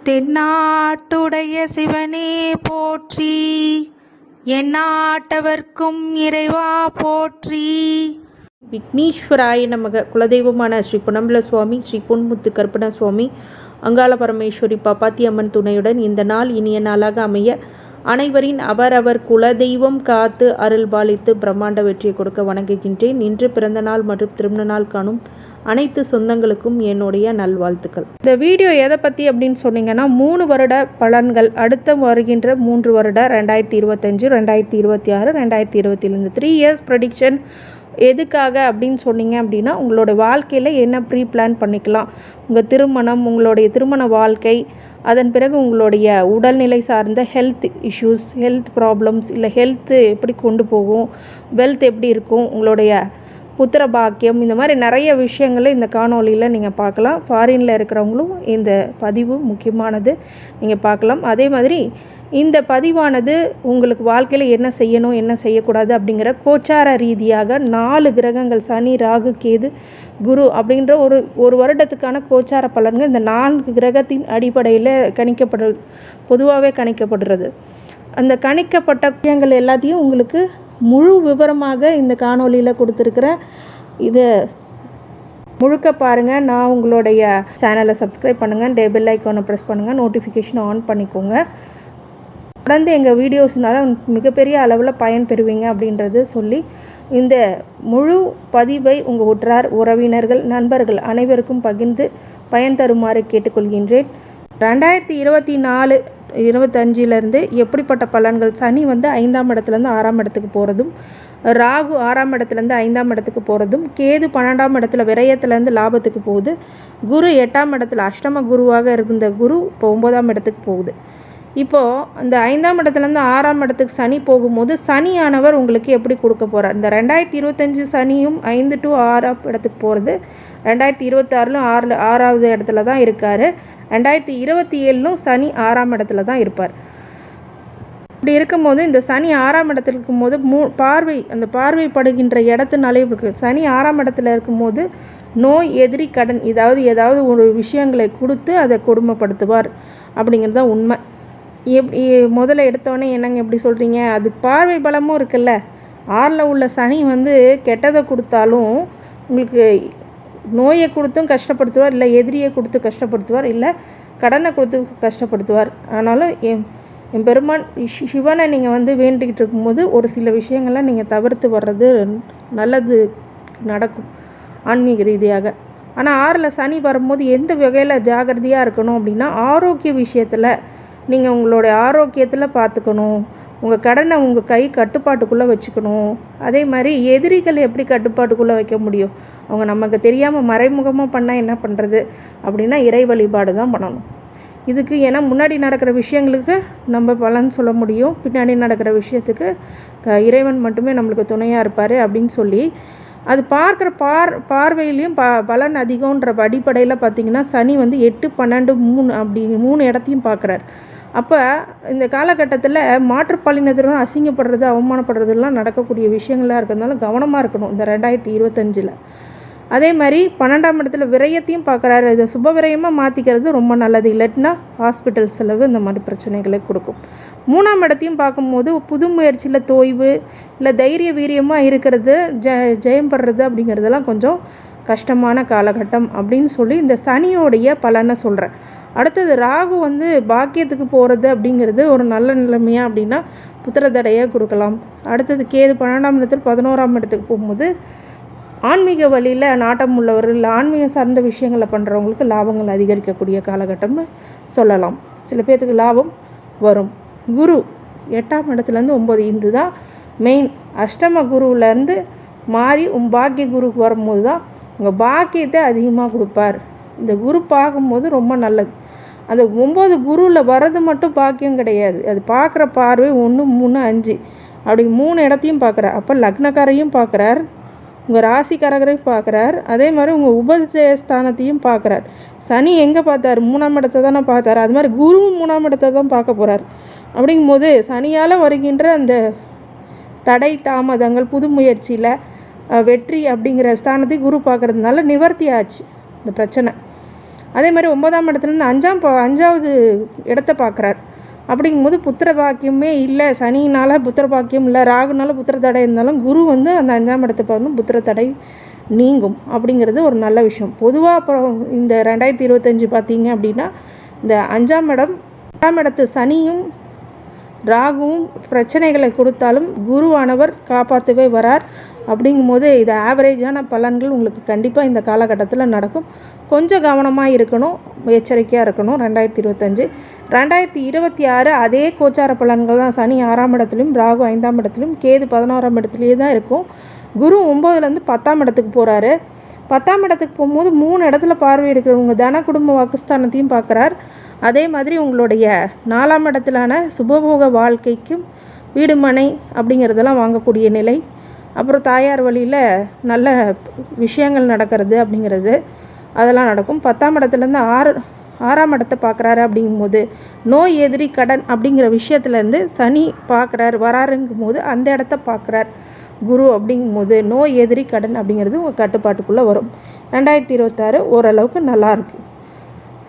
தென்னாட்டுடைய சிவனே போற்றி, எந்நாட்டவர்க்கும் இறைவா போற்றி. விக்னேஸ்வராய நமக. குலதெய்வமான ஸ்ரீ பொன்னம்பல சுவாமி, ஸ்ரீ பொன்முத்து கருப்பண சுவாமி, அங்காள பரமேஸ்வரி பாப்பாத்தி அம்மன் துணையுடன் இந்த நாள் இனிய நாளாக அமைய அனைவரின் அவரவர் குலதெய்வம் காத்து அருள் பாலித்து பிரம்மாண்ட வெற்றியை கொடுக்க வணங்குகின்றேன். இன்று பிறந்த நாள் மற்றும் திருமண நாள் காணும் அனைத்து சொந்தங்களுக்கும் என்னுடைய நல்வாழ்த்துக்கள். இந்த வீடியோ எதை பற்றி அப்படின்னு சொன்னீங்கன்னா, 3 வருட பலன்கள், அடுத்த வருகின்ற 3 வருட 2025, 2026, 2027 இந்த 3 இயர்ஸ் ப்ரெடிக்ஷன் எதுக்காக அப்படின்னு சொன்னீங்க அப்படின்னா, உங்களோட வாழ்க்கையில் என்ன ப்ரீ பிளான் பண்ணிக்கலாம், உங்கள் திருமணம், உங்களுடைய திருமண வாழ்க்கை, அதன் பிறகு உங்களுடைய உடல்நிலை சார்ந்த ஹெல்த் இஷ்யூஸ், ஹெல்த் ப்ராப்ளம்ஸ், இல்லை ஹெல்த்து எப்படி கொண்டு போகும், வெல்த் எப்படி இருக்கும், உங்களுடைய புத்திர பாக்கியம், இந்த மாதிரி நிறைய விஷயங்களை இந்த காணொலியில் நீங்கள் பார்க்கலாம். ஃபாரினில் இருக்கிறவங்களும் இந்த பதிவு முக்கியமானது, நீங்கள் பார்க்கலாம். அதே மாதிரி இந்த பதிவானது உங்களுக்கு வாழ்க்கையில் என்ன செய்யணும், என்ன செய்யக்கூடாது அப்படிங்கிற கோச்சார ரீதியாக 4 கிரகங்கள், சனி, ராகு, கேது, குரு அப்படின்ற ஒரு வருடத்துக்கான கோச்சார பலன்கள் இந்த 4 கிரகத்தின் அடிப்படையில் பொதுவாகவே கணிக்கப்படுறது. அந்த கணிக்கப்பட்ட விஷயங்கள் எல்லாத்தையும் உங்களுக்கு முழு விவரமாக இந்த காணொலியில் கொடுத்துருக்குறேன். இதை முழுக்க பாருங்கள். நான் உங்களுடைய சேனலை சப்ஸ்கிரைப் பண்ணுங்கள், பெல் ஐக்கானை ப்ரெஸ் பண்ணுங்கள், நோட்டிஃபிகேஷன் ஆன் பண்ணிக்கோங்க. தொடர்ந்து எங்கள் வீடியோஸ்னால மிகப்பெரிய அளவில் பயன் பெறுவீங்க அப்படின்றது சொல்லி, இந்த முழு பதிவை உங்கள் உற்றார் உறவினர்கள், நண்பர்கள் அனைவருக்கும் பகிர்ந்து பயன் தருமாறு கேட்டுக்கொள்கின்றேன். 2024, 25 எப்படிப்பட்ட பலன்கள், சனி 5ஆம் இடத்துலேருந்து 6ஆம் இடத்துக்கு போகிறதும், ராகு 6ஆம் இடத்துலேருந்து 5ஆம் இடத்துக்கு போகிறதும், கேது 12ஆம் இடத்துல விரயத்துலேருந்து லாபத்துக்கு போகுது, குரு 8ஆம் இடத்துல அஷ்டம குருவாக இருந்த குரு இப்போ 9ஆம் இடத்துக்கு போகுது. இப்போது அந்த 5ஆம் இடத்துலேருந்து 6ஆம் இடத்துக்கு சனி போகும்போது, சனியானவர் உங்களுக்கு எப்படி கொடுக்க போகிறார், இந்த 2025 சனியும் 5 to 6ஆம் இடத்துக்கு போகிறது, 2026 6ஆவது இடத்துல தான் இருக்கார், 2027 சனி 6ஆம் இடத்துல தான் இருப்பார். இப்படி இருக்கும்போது இந்த சனி 6ஆம் இடத்துல இருக்கும்போது அந்த பார்வைப்படுகின்ற இடத்துனாலே இருக்குது. சனி 6ஆம் இடத்துல இருக்கும்போது நோய், எதிரி, கடன், ஏதாவது ஒரு விஷயங்களை கொடுத்து அதை கொடுமைப்படுத்துவார் அப்படிங்கிறது தான் உண்மை. எப்படி முதல்ல எடுத்தோடனே என்னங்க எப்படி சொல்கிறீங்க, அது பார்வை பலமும் இருக்குல்ல. 6ல் உள்ள சனி கெட்டதை கொடுத்தாலும் உங்களுக்கு நோயை கொடுத்தும் கஷ்டப்படுத்துவார், இல்லை எதிரியை கொடுத்து கஷ்டப்படுத்துவார், இல்லை கடனை கொடுத்து கஷ்டப்படுத்துவார். ஆனாலும் என் பெருமான் சிவனை நீங்கள் வேண்டிக்கிட்டு இருக்கும்போது ஒரு சில விஷயங்களை நீங்கள் தவிர்த்து வர்றது நல்லது நடக்கும் ஆன்மீக ரீதியாக. ஆனால் 6ல் சனி வரும்போது எந்த வகையில் ஜாகிரதையாக இருக்கணும் அப்படின்னா, ஆரோக்கிய விஷயத்தில் நீங்கள் உங்களுடைய ஆரோக்கியத்தில் பார்த்துக்கணும், உங்கள் கடனை உங்கள் கை கட்டுப்பாட்டுக்குள்ளே வச்சுக்கணும். அதே மாதிரி எதிரிகள் எப்படி கட்டுப்பாட்டுக்குள்ளே வைக்க முடியும், அவங்க நமக்கு தெரியாமல் மறைமுகமாக பண்ணால் என்ன பண்ணுறது அப்படின்னா, இறை வழிபாடு தான் பண்ணணும். இதுக்கு ஏன்னா முன்னாடி நடக்கிற விஷயங்களுக்கு நம்ம பலன் சொல்ல முடியும், பின்னாடி நடக்கிற விஷயத்துக்கு இறைவன் மட்டுமே நம்மளுக்கு துணையாக இருப்பார் அப்படின்னு சொல்லி, அது பார்க்குற பார்வையிலையும் பலன் அதிகன்ற அடிப்படையில் பார்த்திங்கன்னா, சனி 8, 12, 3 அப்படி 3 இடத்தையும் பார்க்குறார். அப்போ இந்த காலகட்டத்தில் மாற்றுப்பாலினத்தினரும் அசிங்கப்படுறது, அவமானப்படுறதுலாம் நடக்கக்கூடிய விஷயங்களாக இருக்கிறதுனால கவனமாக இருக்கணும் இந்த 2025. அதே மாதிரி 12ஆம் இடத்துல விரயத்தையும் பார்க்குறாரு. இதை சுப விரயமாக மாற்றிக்கிறது ரொம்ப நல்லது, இல்லாட்டினா ஹாஸ்பிட்டல் செலவு இந்த மாதிரி பிரச்சனைகளை கொடுக்கும். 3ஆம் இடத்தையும் பார்க்கும்போது புது முயற்சியில் தோய்வு, இல்லை தைரிய வீரியமாக இருக்கிறது, ஜெயம் படுறது அப்படிங்கிறதெல்லாம் கொஞ்சம் கஷ்டமான காலகட்டம் அப்படின்னு சொல்லி இந்த சனியோடைய பலனை சொல்கிறேன். அடுத்தது ராகு பாக்கியத்துக்கு போகிறது அப்படிங்கிறது ஒரு நல்ல நிலைமையாக அப்படின்னா புத்திர தடையை கொடுக்கலாம். அடுத்தது கேது 12ஆம் இடத்துல 11ஆம் இடத்துக்கு போகும்போது ஆன்மீக வழியில் நாட்டம் உள்ளவர்கள், ஆன்மீக சார்ந்த விஷயங்களை பண்ணுறவங்களுக்கு லாபங்கள் அதிகரிக்கக்கூடிய காலகட்டம்னு சொல்லலாம். சில பேர்த்துக்கு லாபம் வரும். குரு 8ஆம் இடத்துலேருந்து 9, இது தான் மெயின். அஷ்டம குருவிலேருந்து மாறி பாக்கிய குருக்கு வரும்போது தான் உங்கள் பாக்கியத்தை அதிகமாக கொடுப்பார். இந்த குரு பார்க்கும்போது ரொம்ப நல்லது. அந்த 9 குருவில் வர்றது மட்டும் பாக்கியம் கிடையாது, அது பார்க்குற பார்வை 1, 3, 5 அப்படி 3 இடத்தையும் பார்க்குறார். அப்போ லக்னக்காரையும் பார்க்குறார், உங்கள் ராசிக்காரகரையும் பார்க்குறார், அதே மாதிரி உங்கள் உபஜயஸ்தானத்தையும் பார்க்குறார். சனி எங்கே பார்த்தார், 3ஆம் இடத்தை தானே பார்த்தார், அது மாதிரி குருவும் 3ஆம் இடத்தை தான் பார்க்க போகிறார். அப்படிங்கும்போது சனியால் வருகின்ற அந்த தடை, தாமதங்கள், புது முயற்சியில் வெற்றி அப்படிங்கிற ஸ்தானத்தை குரு பார்க்குறதுனால நிவர்த்தி ஆச்சு இந்த பிரச்சனை. அதே மாதிரி 9ஆம் இடத்துலேருந்து 5வது இடத்த பார்க்குறார். அப்படிங்கும்போது புத்திர பாக்கியமே இல்லை, சனினால் புத்திர பாக்கியம் இல்லை, ராகுனால புத்திர தடை இருந்தாலும் குரு வந்து அந்த 5ஆம் இடத்தை பார்க்கணும், புத்திர தடை நீங்கும் அப்படிங்கிறது ஒரு நல்ல விஷயம். பொதுவாக அப்புறம் இந்த 2025 பார்த்தீங்க அப்படின்னா இந்த 5ஆம் இடம் 6ஆம் இடத்து சனியும் ராகுவும் பிரச்சனைகளை கொடுத்தாலும் குருவானவர் காப்பாற்றவே வரார். அப்படிங்கும்போது இது ஆவரேஜான பலன்கள் உங்களுக்கு கண்டிப்பாக இந்த காலகட்டத்தில் நடக்கும். கொஞ்சம் கவனமாக இருக்கணும், எச்சரிக்கையாக இருக்கணும். 2025 2026 அதே கோச்சார பலன்கள் தான். சனி 6ஆம் இடத்துலையும், ராகு 5ஆம் இடத்துலையும், கேது 11ஆம் இடத்துலையே தான் இருக்கும். குரு 9லேருந்து 10ஆம் இடத்துக்கு போகிறாரு. 10ஆம் இடத்துக்கு போகும்போது 3 இடத்துல பார்வை எடுக்கிறவங்க தன குடும்ப வாக்குஸ்தானத்தையும் பார்க்குறார். அதே மாதிரி உங்களுடைய 4ஆம் இடத்திலான சுபபோக வாழ்க்கைக்கும் வீடு மனை அப்படிங்கிறதெல்லாம் வாங்கக்கூடிய நிலை, அப்புறம் தாயார் வழியில் நல்ல விஷயங்கள் நடக்கிறது அப்படிங்கிறது அதெல்லாம் நடக்கும். 10ஆம் இடத்துலேருந்து 6ஆம் இடத்தை பார்க்குறாரு. அப்படிங்கும்போது நோய் எதிரி கடன் அப்படிங்கிற விஷயத்துலேருந்து சனி பார்க்குறாரு வராருங்கும் போது அந்த இடத்த பார்க்குறார் குரு. அப்படிங்கும்போது நோய் எதிரி கடன் அப்படிங்கிறது உங்கள் கட்டுப்பாட்டுக்குள்ளே வரும். 2026 ஓரளவுக்கு நல்லாயிருக்கு.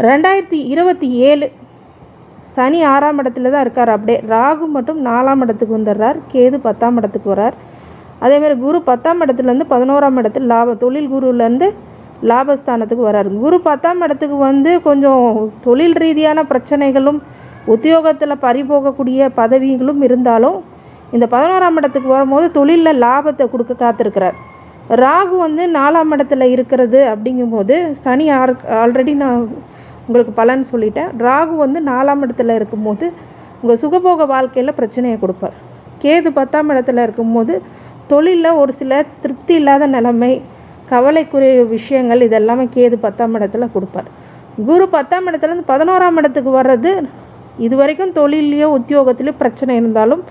2027 சனி 6ஆம் இடத்துல தான் இருக்கார். அப்படியே ராகு மட்டும் 4ஆம் இடத்துக்கு வந்துடுறார், கேது 10ஆம் இடத்துக்கு வரார். அதேமாதிரி குரு 10ஆம் இடத்துலேருந்து 11ஆம் இடத்துல தொழில் குருவிலேருந்து லாபஸ்தானத்துக்கு வராரு. குரு 10ஆம் இடத்துக்கு வந்து கொஞ்சம் தொழில் ரீதியான பிரச்சனைகளும் உத்தியோகத்தில் பறிபோகக்கூடிய பதவிகளும் இருந்தாலும் இந்த 11ஆம் இடத்துக்கு வரும்போது தொழிலில் லாபத்தை கொடுக்க காத்திருக்கிறார். ராகு வந்து 4ஆம் இடத்துல இருக்கிறது அப்படிங்கும்போது சனி ஆல்ரெடி நான் உங்களுக்கு பலன் சொல்லிட்டேன். ராகு வந்து 4ஆம் இடத்துல இருக்கும்போது உங்கள் சுகபோக வாழ்க்கையில் பிரச்சனையை கொடுப்பார். கேது 10ஆம் இடத்துல இருக்கும்போது தொழிலில் ஒரு சில திருப்தி இல்லாத நிலைமை, கவலைக்குரிய விஷயங்கள் இதெல்லாமே கேது 10ஆம் இடத்துல கொடுப்பார். குரு 10ஆம் இடத்துலேருந்து 11ஆம் இடத்துக்கு வர்றது இது வரைக்கும் தொழிலையோ உத்தியோகத்திலையோ பிரச்சனை இருந்தாலும்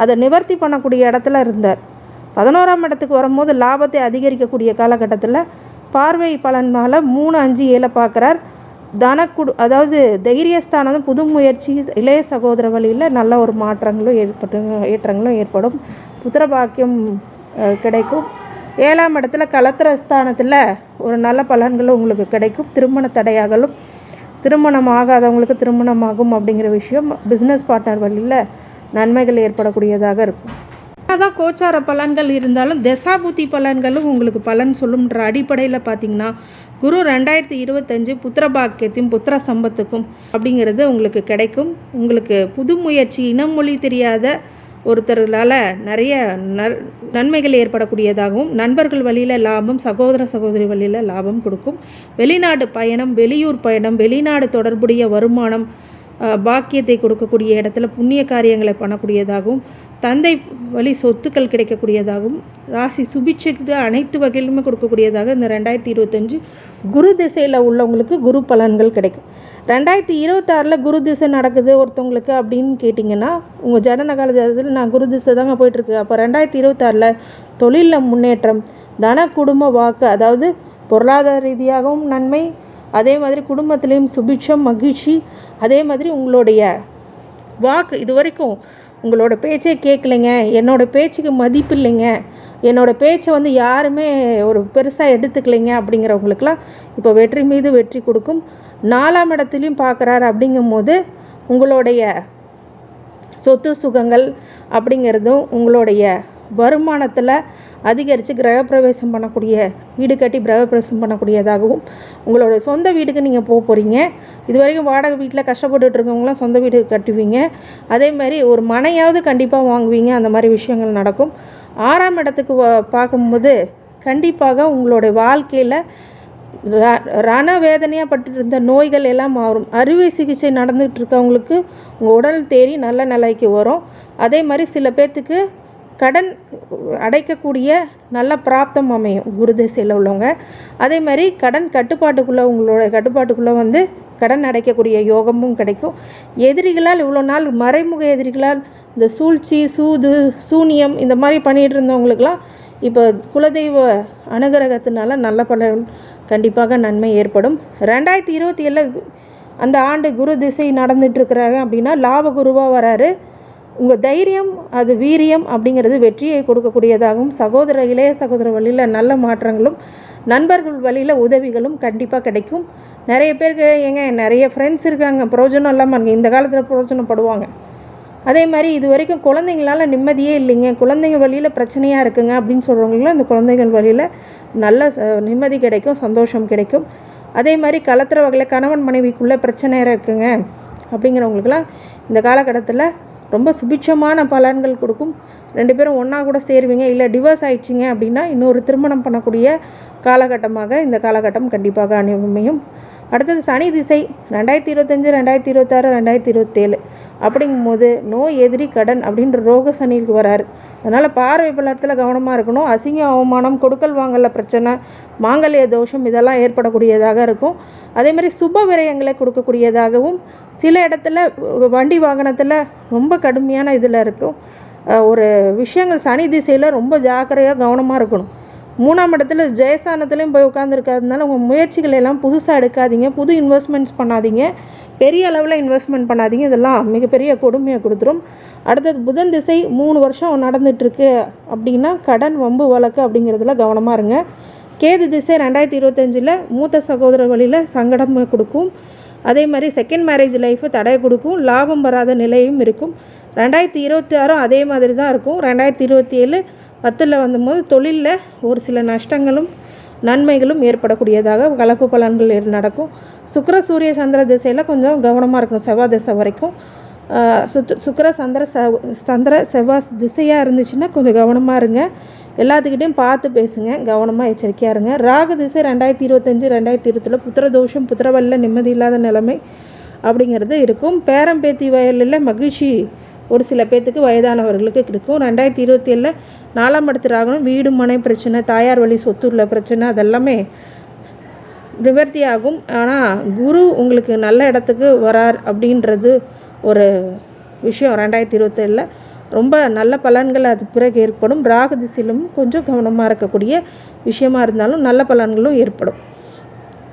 அதை நிவர்த்தி பண்ணக்கூடிய இடத்துல இருந்தார். 11ஆம் இடத்துக்கு வரும்போது லாபத்தை அதிகரிக்கக்கூடிய காலகட்டத்தில் பார்வை பலனால் 3, 5, 7 பார்க்குறார். அதாவது தைரியஸ்தானம், புது முயற்சி, இளைய சகோதர வழியில் நல்ல ஒரு மாற்றங்களும் ஏற்றங்களும் ஏற்படும். புத்திரபாக்கியம் கிடைக்கும். 7ஆம் இடத்துல கலத்திரஸ்தானத்தில் ஒரு நல்ல பலன்களும் உங்களுக்கு கிடைக்கும். திருமண தடையாகலும் திருமணம் ஆகாதவங்களுக்கு திருமணமாகும் அப்படிங்கிற விஷயம் பிஸ்னஸ் பார்ட்னர் வழியில் நன்மைகள் ஏற்படக்கூடியதாக இருக்கும். அதான் கோச்சார பலன்கள் இருந்தாலும் தசாபுத்தி பலன்களும் உங்களுக்கு பலன் சொல்லும்ன்ற அடிப்படையில் பார்த்திங்கன்னா குரு 2025 புத்திர பாக்கியத்தையும் புத்திர சம்பத்துக்கும் அப்படிங்கிறது உங்களுக்கு கிடைக்கும். உங்களுக்கு புது முயற்சி, இனம் மொழி தெரியாத ஒருத்தர்களால் நிறைய நன்மைகள் ஏற்படக்கூடியதாகவும் நண்பர்கள் வழியில் லாபம், சகோதர சகோதரி வழியில் லாபம் கொடுக்கும். வெளிநாடு பயணம், வெளியூர் பயணம், வெளிநாடு தொடர்புடைய வருமானம், பாக்கியத்தை கொடுக்கக்கூடிய இடத்துல புண்ணிய காரியங்களை பண்ணக்கூடியதாகவும் தந்தை வழி சொத்துக்கள் கிடைக்கக்கூடியதாகவும் ராசி சுபிட்சைக்கு அனைத்து வகையிலுமே கொடுக்கக்கூடியதாக இந்த 2025 குரு திசையில் உள்ளவங்களுக்கு குரு பலன்கள் கிடைக்கும். 2026 குரு திசை நடக்குது ஒருத்தவங்களுக்கு அப்படின்னு கேட்டிங்கன்னா உங்கள் ஜனனகால ஜாதகத்தில் நான் குரு திசை தாங்க போயிட்டுருக்கு. அப்போ 2026 தொழிலில் முன்னேற்றம், தன குடும்ப வாக்கு, அதாவது பொருளாதார ரீதியாகவும் நன்மை, அதே மாதிரி குடும்பத்திலையும் சுபிட்சம், மகிழ்ச்சி, அதே மாதிரி உங்களுடைய வாக்கு இது வரைக்கும் உங்களோட பேச்சே கேட்கலைங்க, என்னோடய பேச்சுக்கு மதிப்பு இல்லைங்க, என்னோடய பேச்சை வந்து யாருமே ஒரு பெருசாக எடுத்துக்கலைங்க அப்படிங்கிறவங்களுக்கெல்லாம் இப்போ வெற்றி மீது வெற்றி கொடுக்கும். 4ஆம் இடத்துலையும் பார்க்குறாரு. அப்படிங்கும்போது உங்களுடைய சொத்து சுகங்கள் அப்படிங்கிறதும் உங்களுடைய வருமானத்தில் அதிகரித்து கிரகப்பிரவேசம் பண்ணக்கூடிய, வீடு கட்டி கிரகப்பிரவேசம் பண்ணக்கூடியதாகவும் உங்களோட சொந்த வீட்டுக்கு நீங்கள் போக போகிறீங்க. இது வரைக்கும் வாடகை வீட்டில் கஷ்டப்பட்டுருக்கவங்களாம் சொந்த வீடு கட்டுவீங்க. அதே மாதிரி ஒரு மனையாவது கண்டிப்பாக வாங்குவீங்க. அந்த மாதிரி விஷயங்கள் நடக்கும். 6ஆம் இடத்துக்கு பார்க்கும்போது கண்டிப்பாக உங்களுடைய வாழ்க்கையில் ரணவேதனையாக பட்டு இருந்த நோய்கள் எல்லாம் மாறும். அறுவை சிகிச்சை நடந்துகிட்டு இருக்கவங்களுக்கு உங்கள் உடல் தேறி நல்ல நிலைக்கு வரும். அதே மாதிரி சில பேர்த்துக்கு கடன் அடைக்கக்கூடிய நல்ல பிராப்தம் அமையும் குரு திசையில் உள்ளவங்க. அதே மாதிரி கடன் கட்டுப்பாட்டுக்குள்ளே, உங்களோட கட்டுப்பாட்டுக்குள்ளே வந்து கடன் அடைக்கக்கூடிய யோகமும் கிடைக்கும். எதிரிகளால் இவ்வளோ நாள் மறைமுக எதிரிகளால் இந்த சூழ்ச்சி, சூது, சூனியம் இந்த மாதிரி பண்ணிகிட்டு இருந்தவங்களுக்கெல்லாம் இப்போ குலதெய்வ அனுகிரகத்தினால நல்ல பலன் கண்டிப்பாக நன்மை ஏற்படும். 2027 அந்த ஆண்டு குரு திசை நடந்துகிட்ருக்குறாங்க அப்படின்னா லாப குருவாக வராரு. உங்கள் தைரியம், அது வீரியம் அப்படிங்கிறது வெற்றியை கொடுக்கக்கூடியதாகவும் இளைய சகோதர வழியில் நல்ல மாற்றங்களும் நண்பர்கள் வழியில் உதவிகளும் கண்டிப்பாக கிடைக்கும். நிறைய பேருக்கு நிறைய ஃப்ரெண்ட்ஸ் இருக்காங்க, பிரயோஜனம் இல்லாமல் இருக்குது. இந்த காலத்தில் பிரயோஜனப்படுவாங்க. அதே மாதிரி இது வரைக்கும் குழந்தைங்களால நிம்மதியே இல்லைங்க, குழந்தைங்க வழியில் பிரச்சனையாக இருக்குங்க அப்படின்னு சொல்கிறவங்களும் இந்த குழந்தைகள் வழியில் நல்ல நிம்மதி கிடைக்கும், சந்தோஷம் கிடைக்கும். அதே மாதிரி கலத்துற வகையில் கணவன் மனைவிக்குள்ளே பிரச்சனை இருக்குங்க அப்படிங்கிறவங்களுக்கெல்லாம் இந்த காலகட்டத்தில் ரொம்ப சுபிட்சமான பலன்கள் கொடுக்கும். 2 பேரும் ஒன்றா கூட சேருவீங்க. இல்லை டிவோர்ஸ் ஆயிடுச்சிங்க அப்படின்னா இன்னொரு திருமணம் பண்ணக்கூடிய காலகட்டமாக இந்த காலகட்டம் கண்டிப்பாக அமையும். அடுத்தது சனி திசை 2025, 2026, 2027 அப்படிங்கும்போது நோய் எதிரி கடன் அப்படின்ற ரோக சனிக்கு வராரு. அதனால் பார்வை பலத்தில் கவனமாக இருக்கணும். அசிங்கம், அவமானம், கொடுக்கல் வாங்கல பிரச்சனை, மாங்கல்ய தோஷம் இதெல்லாம் ஏற்படக்கூடியதாக இருக்கும். அதேமாதிரி சுப விரயங்களை கொடுக்கக்கூடியதாகவும், சில இடத்துல வண்டி வாகனத்தில் ரொம்ப கடுமையான இதில் இருக்கும். ஒரு விஷயங்கள் சனி திசையில் ரொம்ப ஜாக்கிரதையாக கவனமாக இருக்கணும். 3ஆம் இடத்துல ஜெயஸ்தானத்துலேயும் போய் உட்காந்துருக்காதனால உங்கள் முயற்சிகள் எல்லாம் புதுசாக எடுக்காதீங்க, புது இன்வெஸ்ட்மெண்ட்ஸ் பண்ணாதீங்க, பெரிய அளவில் இன்வெஸ்ட்மெண்ட் பண்ணாதீங்க. இதெல்லாம் மிகப்பெரிய கொடுமையை கொடுத்துரும். அடுத்தது புதன் திசை 3 வருஷம் நடந்துகிட்ருக்கு அப்படின்னா கடன், வம்பு, வழக்கு அப்படிங்கிறதுல கவனமாக இருங்க. கேது திசை 2025 மூத்த சகோதரர் வழியில் சங்கடம் கொடுக்கும். அதே மாதிரி செகண்ட் மேரேஜ் லைஃபு தடை கொடுக்கும், லாபம் வராத நிலையும் இருக்கும். 2026 அதே மாதிரி தான் இருக்கும். 2027 10ல் வந்தபோது தொழிலில் ஒரு சில நஷ்டங்களும் நன்மைகளும் ஏற்படக்கூடியதாக கலப்பு பலன்கள் நடக்கும். சுக்கிர சூரிய சந்திர திசையில் கொஞ்சம் கவனமாக இருக்கணும். செவ்வாய் திசை வரைக்கும் சுக்கிர சந்திர செவ்வாய் திசையாக இருந்துச்சுன்னா கொஞ்சம் கவனமாக இருங்க. எல்லாத்துக்கிட்டையும் பார்த்து பேசுங்க, கவனமாக எச்சரிக்கையாக இருங்க. ராகு திசை 2025, 2027 புத்திரதோஷம், புத்திரவல்ல நிம்மதி இல்லாத நிலைமை அப்படிங்கிறது இருக்கும். பேரம்பேத்தி வயலில் மகிழ்ச்சி ஒரு சில பேர்த்துக்கு வயதானவர்களுக்கு கிடைக்கும். 2027 4ஆம் இடத்து ராகணும், வீடு மனை பிரச்சனை, தாயார் வழி சொத்துள்ள பிரச்சனை அதெல்லாமே நிவர்த்தி ஆகும். ஆனால் குரு உங்களுக்கு நல்ல இடத்துக்கு வரார் அப்படின்றது ஒரு விஷயம். 2027 ரொம்ப நல்ல பலன்கள் அது பிறகு ஏற்படும். ராகு திசையிலும் கொஞ்சம் கவனமாக இருக்கக்கூடிய விஷயமா இருந்தாலும் நல்ல பலன்களும் ஏற்படும்.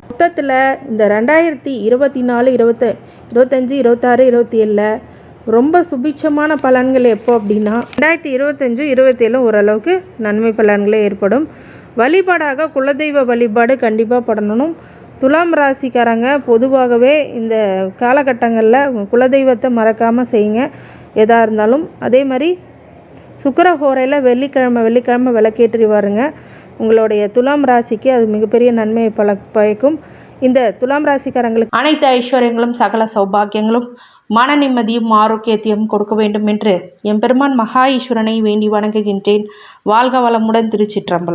மொத்தத்தில் இந்த 2024, 25, 26, 27 ரொம்ப சுபிட்சமான பலன்கள் எப்போ அப்படின்னா 2025, 27 ஓரளவுக்கு நன்மை பலன்களே ஏற்படும். வழிபாடாக குலதெய்வ வழிபாடு கண்டிப்பாக பண்ணணும். துலாம் ராசிக்காரங்க பொதுவாகவே இந்த காலகட்டங்களில் குலதெய்வத்தை மறக்காமல் செய்யுங்க எதாக இருந்தாலும். அதே மாதிரி சுக்கிர ஹோரையில் வெள்ளிக்கிழமை விளக்கேற்றி வாருங்க. உங்களுடைய துலாம் ராசிக்கு அது மிகப்பெரிய நன்மையை பயக்கும். இந்த துலாம் ராசிக்காரங்களுக்கு அனைத்து ஐஸ்வர்யங்களும் சகல சௌபாக்கியங்களும் மன நிம்மதியும் ஆரோக்கியத்தையும் கொடுக்க வேண்டும் என்று எம்பெருமான் மகா ஈஸ்வரனை வேண்டி வணங்குகின்றேன். வாழ்க வளமுடன். திருச்சிற்றம்பலம்.